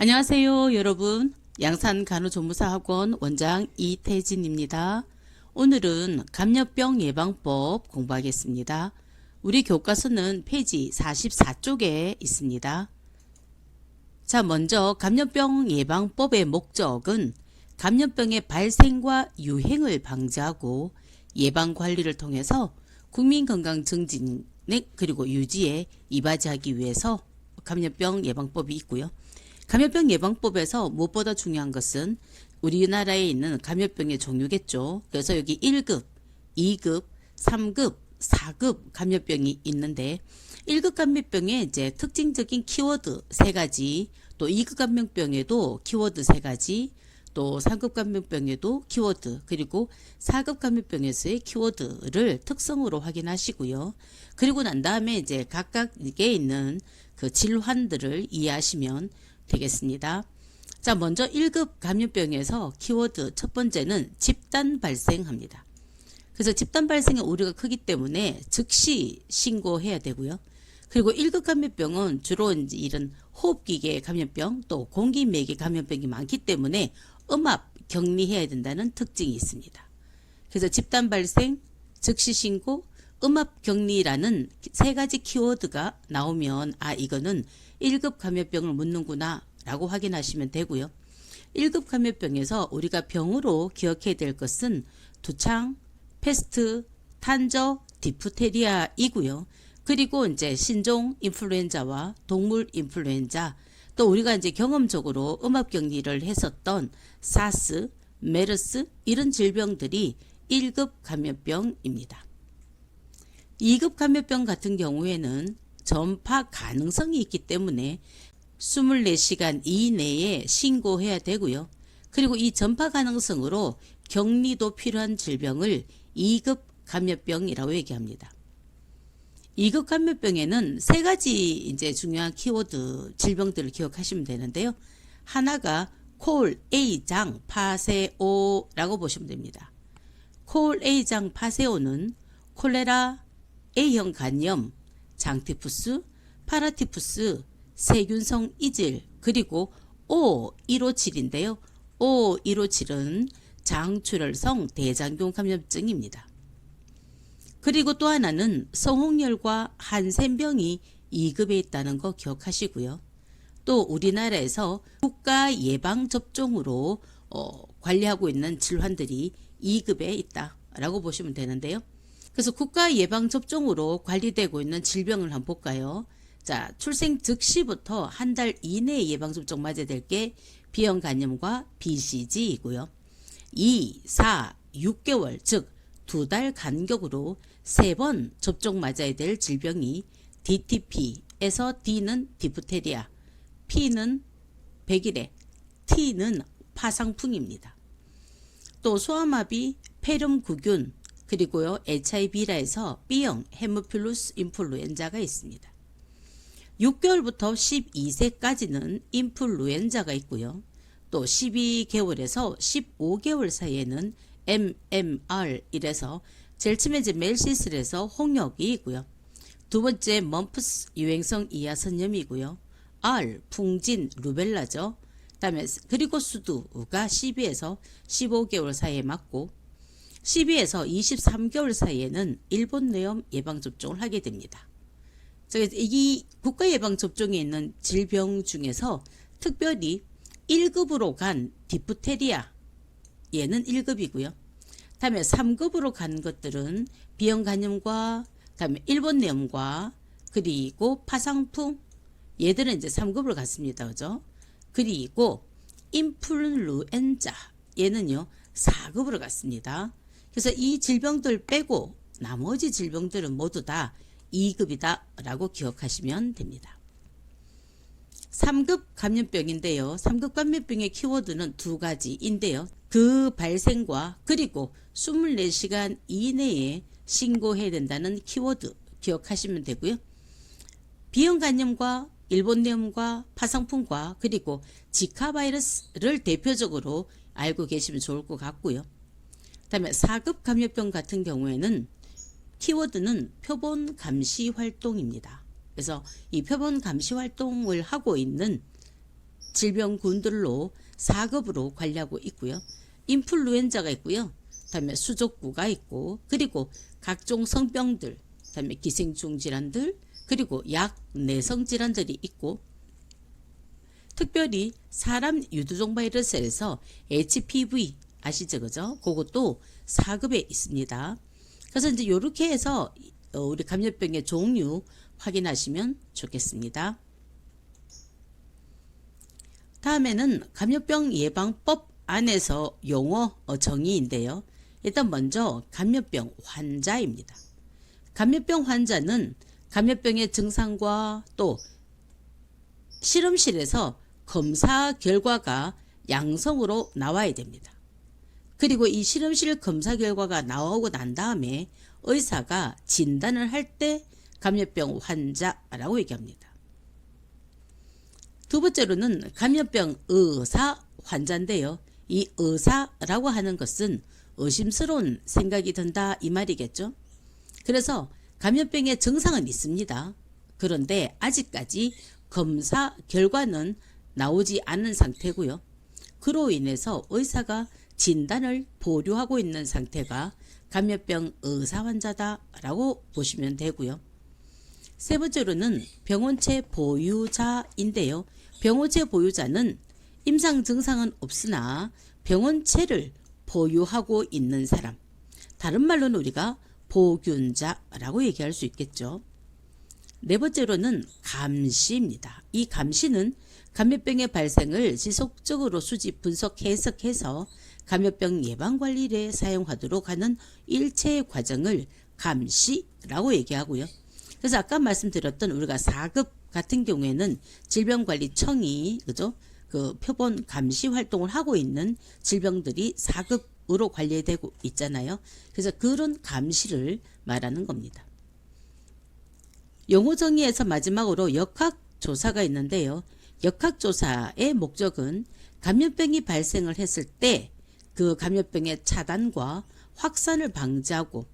안녕하세요, 여러분. 양산간호조무사학원 원장 이태진입니다. 오늘은 감염병 예방법 공부하겠습니다. 우리 교과서는 페이지 44쪽에 있습니다. 자, 먼저 감염병 예방법의 목적은 감염병의 발생과 유행을 방지하고 예방관리를 통해서 국민건강 증진 그리고 유지에 이바지하기 위해서 감염병 예방법이 있고요. 감염병 예방법에서 무엇보다 중요한 것은 우리나라에 있는 감염병의 종류겠죠. 그래서 여기 1급, 2급, 3급, 4급 감염병이 있는데 1급 감염병의 이제 특징적인 키워드 3가지, 또 2급 감염병에도 키워드 3가지, 또 3급 감염병에도 키워드, 그리고 4급 감염병에서의 키워드를 특성으로 확인하시고요. 그리고 난 다음에 이제 각각에 있는 그 질환들을 이해하시면 되겠습니다. 자, 먼저 1급 감염병에서 키워드 첫 번째는 집단 발생합니다. 그래서 집단 발생의 우려가 크기 때문에 즉시 신고해야 되고요. 그리고 1급 감염병은 주로 이런 호흡기계 감염병 또 공기매개 감염병이 많기 때문에 음압 격리해야 된다는 특징이 있습니다. 그래서 집단 발생, 즉시 신고, 음압 격리라는 3가지 키워드가 나오면 이거는 1급 감염병을 묻는구나 라고 확인하시면 되고요. 1급 감염병에서 우리가 병으로 기억해야 될 것은 두창, 패스트, 탄저, 디프테리아이고요. 그리고 이제 신종 인플루엔자와 동물 인플루엔자, 또 우리가 이제 경험적으로 음압 격리를 했었던 사스, 메르스 이런 질병들이 1급 감염병입니다. 2급 감염병 같은 경우에는 전파 가능성이 있기 때문에 24시간 이내에 신고해야 되고요. 그리고 이 전파 가능성으로 격리도 필요한 질병을 2급 감염병이라고 얘기합니다. 2급 감염병에는 3가지 이제 중요한 키워드 질병들을 기억하시면 되는데요. 하나가 콜 A장 파세오라고 보시면 됩니다. 콜 A장 파세오는 콜레라, A형 간염, 장티푸스, 파라티푸스, 세균성 이질, 그리고 O157인데요. O157은 장출혈성 대장균 감염증입니다. 그리고 또 하나는 성홍열과 한센병이 2급에 있다는 거 기억하시고요. 또 우리나라에서 국가 예방접종으로 관리하고 있는 질환들이 2급에 있다라고 보시면 되는데요. 그래서 국가 예방접종으로 관리되고 있는 질병을 한번 볼까요? 자, 출생 즉시부터 한 달 이내에 예방접종 맞아야 될 게 B형 간염과 BCG이고요. 2, 4, 6개월 즉 2달 간격으로 3번 접종 맞아야 될 질병이 DTP에서 D는 디프테리아, P는 백일해, T는 파상풍입니다. 또 소아마비, 폐렴구균, 그리고요 HIV라 해서 B형 헤모필루스 인플루엔자가 있습니다. 6개월부터 12세까지는 인플루엔자가 있고요. 또 12개월에서 15개월 사이에는 MMR 이래서 제일 처음에 멜시스에서 홍역이 있고요. 두 번째 먼프스 유행성 이하선염이고요. R 풍진 루벨라죠. 그다음에 그리고 수두가 12에서 15개월 사이에 맞고 12에서 23개월 사이에는 일본뇌염 예방접종을 하게 됩니다. 이 국가예방접종에 있는 질병 중에서 특별히 1급으로 간 디프테리아 얘는 1급이고요. 다음에 3급으로 간 것들은 B형 간염과 다음에 일본뇌염과 그리고 파상풍 얘들은 이제 3급으로 갔습니다. 그죠? 그리고 인플루엔자 얘는요 4급으로 갔습니다. 그래서 이 질병들 빼고 나머지 질병들은 모두 다 2급이다 라고 기억하시면 됩니다. 3급 감염병인데요. 3급 감염병의 키워드는 2가지인데요. 그 발생과 그리고 24시간 이내에 신고해야 된다는 키워드 기억하시면 되고요. B형 간염과 일본뇌염과 파상풍과 그리고 지카 바이러스를 대표적으로 알고 계시면 좋을 것 같고요. 그다음에 4급 감염병 같은 경우에는 키워드는 표본 감시 활동입니다. 그래서 이 표본 감시 활동을 하고 있는 질병군들로 4급으로 관리하고 있고요. 인플루엔자가 있고요. 그다음에 수족구가 있고 그리고 각종 성병들, 그다음에 기생충 질환들, 그리고 약 내성 질환들이 있고 특별히 사람 유두종 바이러스에서 HPV 아시죠, 그죠? 그것도 4급에 있습니다. 그래서 이제 이렇게 해서 우리 감염병의 종류 확인하시면 좋겠습니다. 다음에는 감염병 예방법 안에서 용어 정의인데요. 일단 먼저 감염병 환자입니다. 감염병 환자는 감염병의 증상과 또 실험실에서 검사 결과가 양성으로 나와야 됩니다. 그리고 이 실험실 검사 결과가 나오고 난 다음에 의사가 진단을 할 때 감염병 환자라고 얘기합니다. 두 번째로는 감염병 의사 환자인데요. 이 의사라고 하는 것은 의심스러운 생각이 든다 이 말이겠죠. 그래서 감염병의 증상은 있습니다. 그런데 아직까지 검사 결과는 나오지 않은 상태고요. 그로 인해서 의사가 진단을 보류하고 있는 상태가 감염병 의사 환자다라고 보시면 되고요. 세 번째로는 병원체 보유자인데요. 병원체 보유자는 임상 증상은 없으나 병원체를 보유하고 있는 사람. 다른 말로는 우리가 보균자라고 얘기할 수 있겠죠. 네 번째로는 감시입니다. 이 감시는 감염병의 발생을 지속적으로 수집, 분석, 해석해서 감염병 예방관리에 사용하도록 하는 일체의 과정을 감시라고 얘기하고요. 그래서 아까 말씀드렸던 우리가 4급 같은 경우에는 질병관리청이 그죠? 그 표본 감시 활동을 하고 있는 질병들이 4급으로 관리되고 있잖아요. 그래서 그런 감시를 말하는 겁니다. 용어 정의에서 마지막으로 역학조사가 있는데요. 역학조사의 목적은 감염병이 발생을 했을 때 그 감염병의 차단과 확산을 방지하고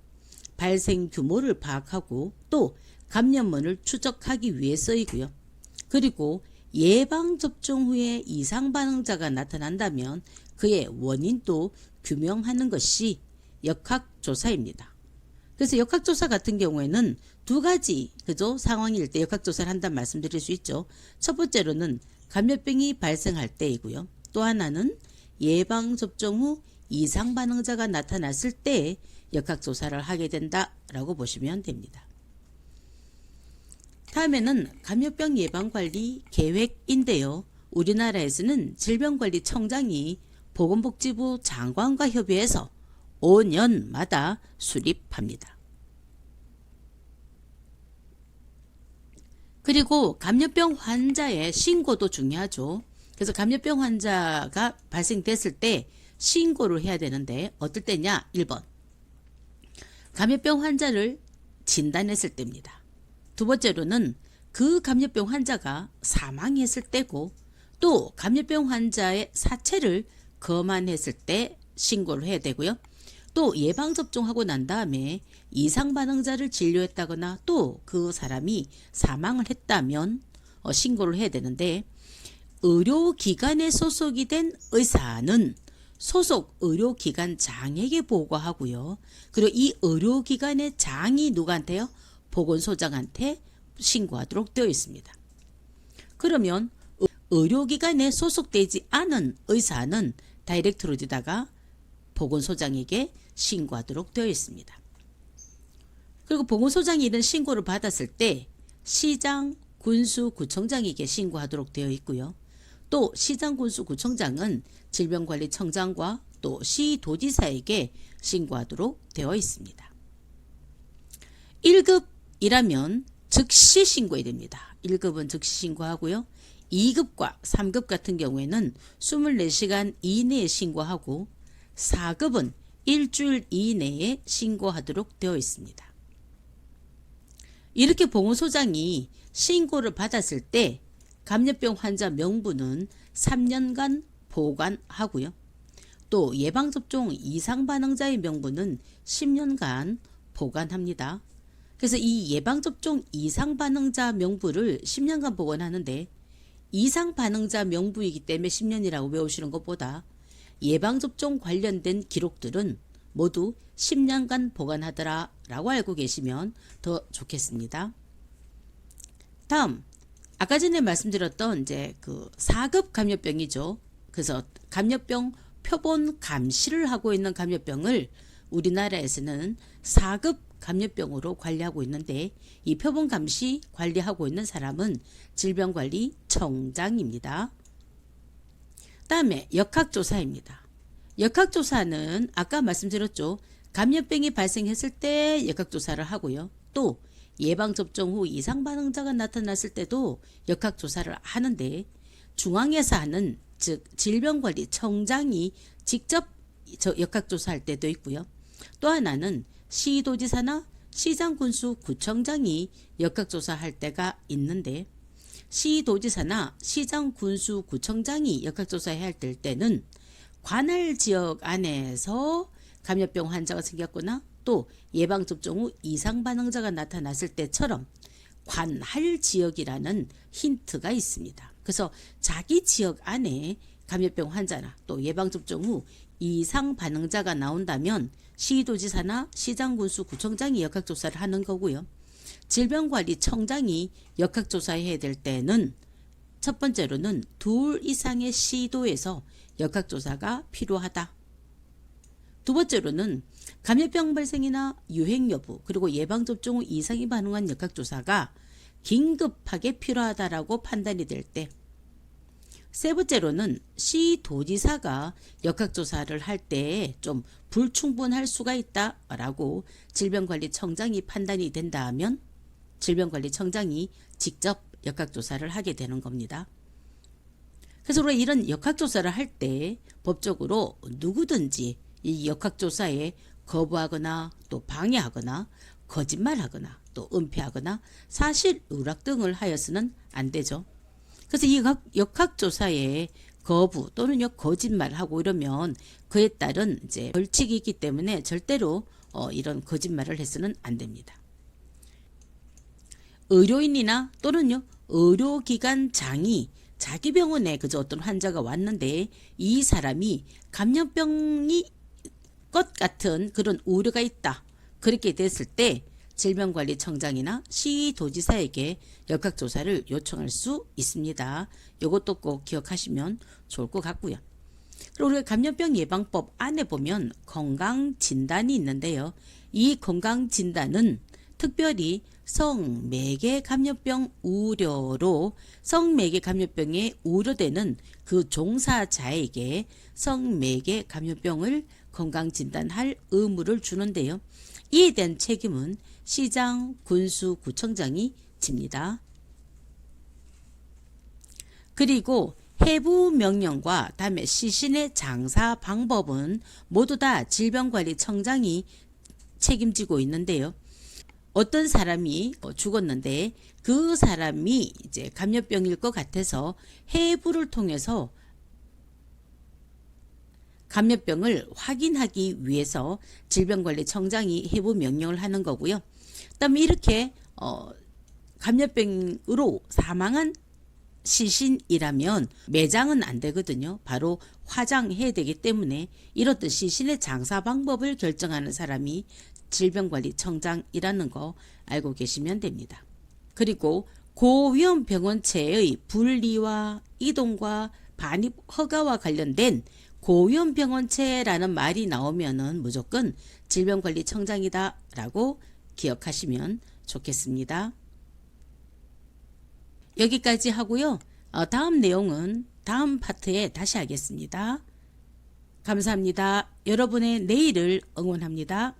발생 규모를 파악하고 또 감염원을 추적하기 위해서이고요. 그리고 예방접종 후에 이상 반응자가 나타난다면 그의 원인도 규명하는 것이 역학조사입니다. 그래서 역학조사 같은 경우에는 두 가지 그죠? 상황일 때 역학조사를 한다는 말씀드릴 수 있죠. 첫 번째로는 감염병이 발생할 때이고요. 또 하나는 예방접종 후 이상 반응자가 나타났을 때 역학조사를 하게 된다라고 보시면 됩니다. 다음에는 감염병 예방관리 계획인데요. 우리나라에서는 질병관리청장이 보건복지부 장관과 협의해서 5년마다 수립합니다. 그리고 감염병 환자의 신고도 중요하죠. 그래서 감염병 환자가 발생됐을 때 신고를 해야 되는데 어떨 때냐? 1번 감염병 환자를 진단했을 때입니다. 두 번째로는 그 감염병 환자가 사망했을 때고 또 감염병 환자의 사체를 검안했을 때 신고를 해야 되고요. 또 예방접종하고 난 다음에 이상 반응자를 진료했다거나 또 그 사람이 사망을 했다면 신고를 해야 되는데 의료기관에 소속이 된 의사는 소속 의료기관장에게 보고하고요. 그리고 이 의료기관의 장이 누구한테요? 보건소장한테 신고하도록 되어 있습니다. 그러면 의료기관에 소속되지 않은 의사는 다이렉트로다가 보건소장에게 신고하도록 되어 있습니다. 그리고 보건소장이 이런 신고를 받았을 때 시장, 군수, 구청장에게 신고하도록 되어 있고요. 또 시장, 군수, 구청장은 질병관리청장과 또 시도지사에게 신고하도록 되어 있습니다. 1급이라면 즉시 신고해야 됩니다. 1급은 즉시 신고하고요. 2급과 3급 같은 경우에는 24시간 이내에 신고하고 4급은 일주일 이내에 신고하도록 되어 있습니다. 이렇게 보건소장이 신고를 받았을 때 감염병 환자 명부는 3년간 보관하고요. 또 예방접종 이상 반응자의 명부는 10년간 보관합니다. 그래서 이 예방접종 이상 반응자 명부를 10년간 보관하는데 이상 반응자 명부이기 때문에 10년이라고 외우시는 것보다 예방접종 관련된 기록들은 모두 10년간 보관하더라 라고 알고 계시면 더 좋겠습니다. 다음, 아까 전에 말씀드렸던 이제 그 4급 감염병이죠. 그래서 감염병 표본 감시를 하고 있는 감염병을 우리나라에서는 4급 감염병으로 관리하고 있는데, 이 표본 감시 관리하고 있는 사람은 질병관리청장입니다. 다음에 역학조사입니다. 역학조사는 아까 말씀드렸죠. 감염병이 발생했을 때 역학조사를 하고요. 또 예방접종 후 이상 반응자가 나타났을 때도 역학조사를 하는데, 중앙에서 하는 즉 질병관리청장이 직접 역학조사할 때도 있고요. 또 하나는 시도지사나 시장군수 구청장이 역학조사할 때가 있는데, 시도지사나 시장군수 구청장이 역학조사해야 할 때는 관할 지역 안에서 감염병 환자가 생겼거나 또 예방접종 후 이상 반응자가 나타났을 때처럼 관할 지역이라는 힌트가 있습니다. 그래서 자기 지역 안에 감염병 환자나 또 예방접종 후 이상 반응자가 나온다면 시도지사나 시장군수 구청장이 역학조사를 하는 거고요. 질병관리청장이 역학조사해야 될 때는 첫 번째로는 2 이상의 시도에서 역학조사가 필요하다. 두 번째로는 감염병 발생이나 유행 여부 그리고 예방접종 후 이상이 반응한 역학조사가 긴급하게 필요하다라고 판단이 될 때, 세 번째로는 시도지사가 역학조사를 할 때 좀 불충분할 수가 있다라고 질병관리청장이 판단이 된다 하면 질병관리청장이 직접 역학조사를 하게 되는 겁니다. 그래서 우리가 이런 역학조사를 할 때 법적으로 누구든지 이 역학조사에 거부하거나 또 방해하거나 거짓말하거나 또 은폐하거나 사실 누락 등을 하여서는 안 되죠. 그래서 이 역학조사에 거부 또는 거짓말하고 이러면 그에 따른 이제 벌칙이 있기 때문에 절대로 이런 거짓말을 해서는 안 됩니다. 의료인이나 또는요 의료기관장이 자기 병원에 그저 어떤 환자가 왔는데 이 사람이 감염병이 것 같은 그런 우려가 있다. 그렇게 됐을 때 질병관리청장이나 시도지사에게 역학조사를 요청할 수 있습니다. 이것도 꼭 기억하시면 좋을 것 같고요. 그리고 우리가 감염병 예방법 안에 보면 건강진단이 있는데요. 이 건강진단은 특별히 성매개 감염병 우려로 성매개 감염병에 우려되는 그 종사자에게 성매개 감염병을 건강진단할 의무를 주는데요. 이에 대한 책임은 시장, 군수, 구청장이 집니다. 그리고 해부 명령과 다음에 시신의 장사 방법은 모두 다 질병관리청장이 책임지고 있는데요. 어떤 사람이 죽었는데 그 사람이 이제 감염병일 것 같아서 해부를 통해서 감염병을 확인하기 위해서 질병관리청장이 해부 명령을 하는 거고요. 그다음에 이렇게 감염병으로 사망한 시신이라면 매장은 안 되거든요. 바로 화장해야 되기 때문에 이렇듯 시신의 장사 방법을 결정하는 사람이 질병관리청장이라는 거 알고 계시면 됩니다. 그리고 고위험 병원체의 분리와 이동과 반입 허가와 관련된 고위험 병원체라는 말이 나오면은 무조건 질병관리청장이다 라고 기억하시면 좋겠습니다. 여기까지 하고요. 다음 내용은 다음 파트에 다시 하겠습니다. 감사합니다. 여러분의 내일을 응원합니다.